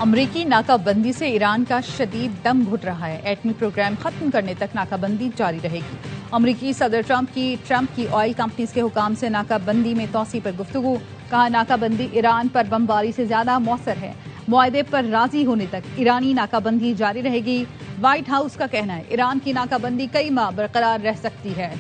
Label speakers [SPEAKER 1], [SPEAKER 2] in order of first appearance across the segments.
[SPEAKER 1] امریکی ناکہ بندی سے ایران کا شدید دم گھٹ رہا ہے۔ ایٹمی پروگرام ختم کرنے تک ناکہ بندی جاری رہے گی۔ امریکی صدر ٹرمپ کی آئل کمپنیز کے حکام سے ناکہ بندی میں توسیع پر گفتگو۔ کہا ناکہ بندی ایران پر بمباری سے زیادہ مؤثر ہے۔ معاہدے پر راضی ہونے تک ایرانی ناکہ بندی جاری رہے گی۔ وائٹ ہاؤس کا کہنا ہے ایران کی ناکہ بندی کئی ماہ برقرار رہ سکتی ہے۔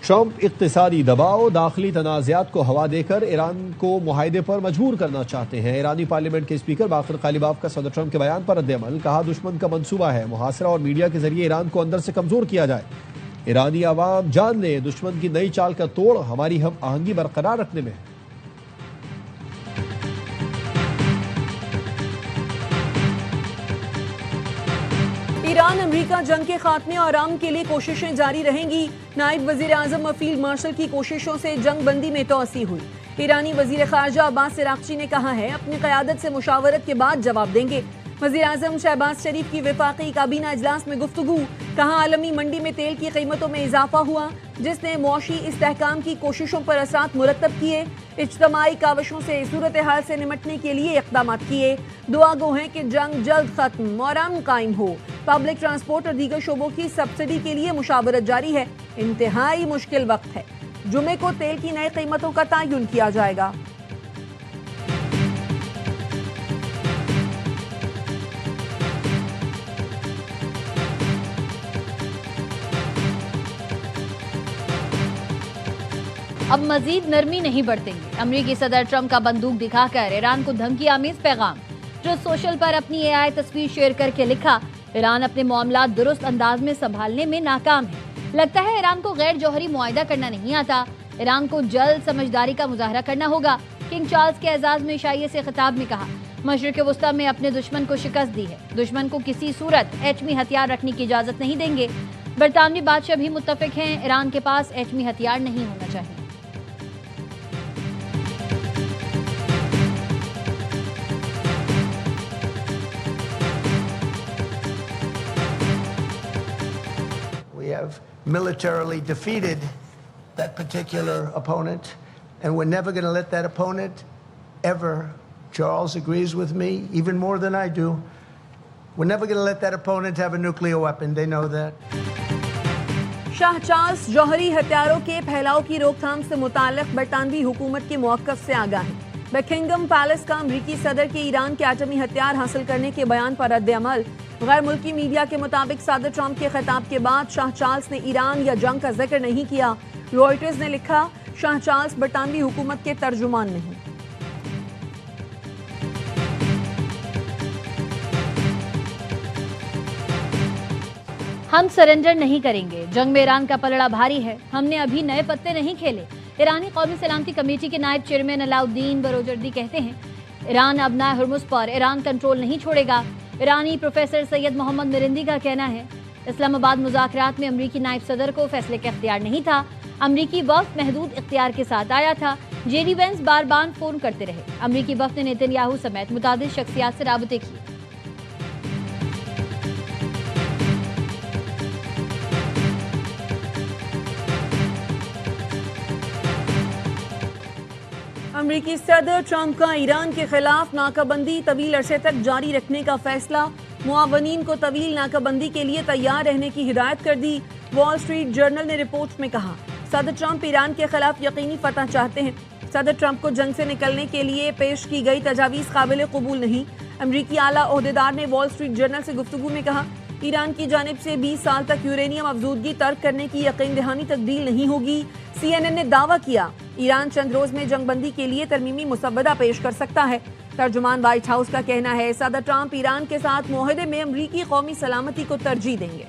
[SPEAKER 2] ٹرمپ اقتصادی دباؤ، داخلی تنازعات کو ہوا دے کر ایران کو معاہدے پر مجبور کرنا چاہتے ہیں۔ ایرانی پارلیمنٹ کے اسپیکر باقر غالباف کا صدر ٹرمپ کے بیان پر رد عمل۔ کہا دشمن کا منصوبہ ہے محاصرہ اور میڈیا کے ذریعے ایران کو اندر سے کمزور کیا جائے۔ ایرانی عوام جان لے دشمن کی نئی چال کا توڑ ہماری ہم آہنگی برقرار رکھنے میں ہے۔
[SPEAKER 3] ایران امریکہ جنگ کے خاتمے اور آرام کے لیے کوششیں جاری رہیں گی۔ نائب وزیر اعظم و فیلڈ مارشل کی کوششوں سے جنگ بندی میں توسیع ہوئی۔ ایرانی وزیر خارجہ عباس عراقچی نے کہا ہے اپنی قیادت سے مشاورت کے بعد جواب دیں گے۔ وزیر اعظم شہباز شریف کی وفاقی کابینہ اجلاس میں گفتگو۔ کہا عالمی منڈی میں تیل کی قیمتوں میں اضافہ ہوا جس نے معاشی استحکام کی کوششوں پر اثرات مرتب کیے۔ اجتماعی کاوشوں سے صورتحال سے نمٹنے کے لیے اقدامات کیے۔ دعا گو ہیں کہ جنگ جلد ختم اور امن قائم ہو۔ پبلک ٹرانسپورٹ اور دیگر شعبوں کی سبسڈی کے لیے مشاورت جاری ہے۔ انتہائی مشکل وقت ہے۔ جمعے کو تیل کی نئی قیمتوں کا تعین کیا جائے گا۔
[SPEAKER 4] اب مزید نرمی نہیں برتیں گے۔ امریکی صدر ٹرمپ کا بندوق دکھا کر ایران کو دھمکی آمیز پیغام۔ ٹروتھ سوشل پر اپنی اے آئی تصویر شیئر کر کے لکھا ایران اپنے معاملات درست انداز میں سنبھالنے میں ناکام ہے۔ لگتا ہے ایران کو غیر جوہری معاہدہ کرنا نہیں آتا۔ ایران کو جلد سمجھداری کا مظاہرہ کرنا ہوگا۔ کنگ چارلز کے اعزاز میں شائعے سے خطاب میں کہا مشرق وسطی میں اپنے دشمن کو شکست دی ہے۔ دشمن کو کسی صورت ایٹمی ہتھیار رکھنے کی اجازت نہیں دیں گے۔ برطانوی بادشاہ بھی متفق ہیں ایران کے پاس ایٹمی ہتھیار نہیں ہونا چاہیے۔
[SPEAKER 5] We have militarily defeated that particular opponent, and we're never going to let that opponent ever, Charles agrees with me, even more than I do, we're never going to let that opponent have a nuclear weapon. They know that.
[SPEAKER 3] Shah Charles جوہری ہتھیاروں کے پھیلاؤ کی روک تھام سے متعلق برطانوی حکومت کے موقف سے آگاہ ہیں۔ بکنگم پیلس کا امریکی صدر کے ایران کے ایٹمی ہتھیار حاصل کرنے کے بیان پر رد عمل۔ غیر ملکی میڈیا کے مطابق صدر ٹرمپ کے خطاب کے بعد شاہ چارلز نے ایران یا جنگ کا ذکر نہیں کیا۔ روئٹرز نے لکھا شاہ چارلز برطانوی حکومت کے ترجمان نہیں۔
[SPEAKER 4] ہم سرنڈر نہیں کریں گے۔ جنگ میں ایران کا پلڑا بھاری ہے۔ ہم نے ابھی نئے پتے نہیں کھیلے۔ ایرانی قومی سلامتی کمیٹی کے نائب چیئرمین علاؤالدین بروجردی کہتے ہیں ایران ابنائے ہرمز پر ایران کنٹرول نہیں چھوڑے گا۔ ایرانی پروفیسر سید محمد مرندی کا کہنا ہے اسلام آباد مذاکرات میں امریکی نائب صدر کو فیصلے کا اختیار نہیں تھا۔ امریکی وفد محدود اختیار کے ساتھ آیا تھا۔ جے ڈی وینس بار بار فون کرتے رہے۔ امریکی وفد نے نیتن یاہو سمیت متعدد شخصیات سے رابطے کیے۔
[SPEAKER 3] امریکی صدر ٹرمپ کا ایران کے خلاف ناکہ بندی طویل عرصے تک جاری رکھنے کا فیصلہ۔ معاونین کو طویل ناکہ بندی کے لیے تیار رہنے کی ہدایت کر دی۔ وال اسٹریٹ جرنل نے رپورٹ میں کہا صدر ٹرمپ ایران کے خلاف یقینی فتح چاہتے ہیں۔ صدر ٹرمپ کو جنگ سے نکلنے کے لیے پیش کی گئی تجاویز قابل قبول نہیں۔ امریکی اعلیٰ عہدیدار نے وال اسٹریٹ جرنل سے گفتگو میں کہا ایران کی جانب سے 20 سال تک یورینیم افزودگی ترک کرنے کی یقین دہانی تبدیل نہیں ہوگی۔ سی این این نے دعویٰ کیا ایران چند روز میں جنگ بندی کے لیے ترمیمی مسودہ پیش کر سکتا ہے۔ ترجمان وائٹ ہاؤس کا کہنا ہے صدر ٹرمپ ایران کے ساتھ معاہدے میں امریکی قومی سلامتی کو ترجیح دیں گے۔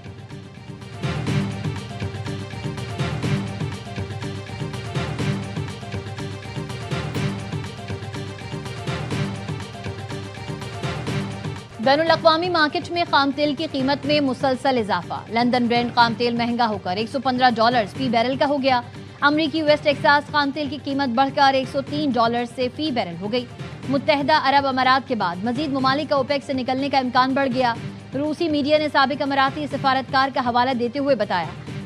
[SPEAKER 4] بین الاقوامی مارکیٹ میں خام تیل کی قیمت میں مسلسل اضافہ۔ لندن برینڈ خام تیل مہنگا ہو کر $115 فی بیرل کا ہو گیا۔ امریکی ویسٹ ٹیکساس خام تیل کی قیمت بڑھ کر $103 سے فی بیرل ہو گئی۔ متحدہ عرب امارات کے بعد مزید ممالک کا اوپیک سے نکلنے کا امکان بڑھ گیا۔ روسی میڈیا نے سابق اماراتی سفارتکار کا حوالہ دیتے ہوئے بتایا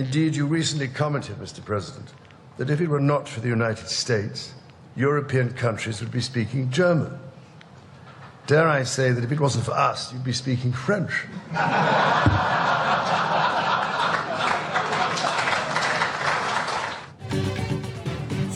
[SPEAKER 6] Indeed, you recently commented, Mr. President, that if it were not for the United States, European countries would be speaking German. Dare I say that if it wasn't for us, you'd be speaking French.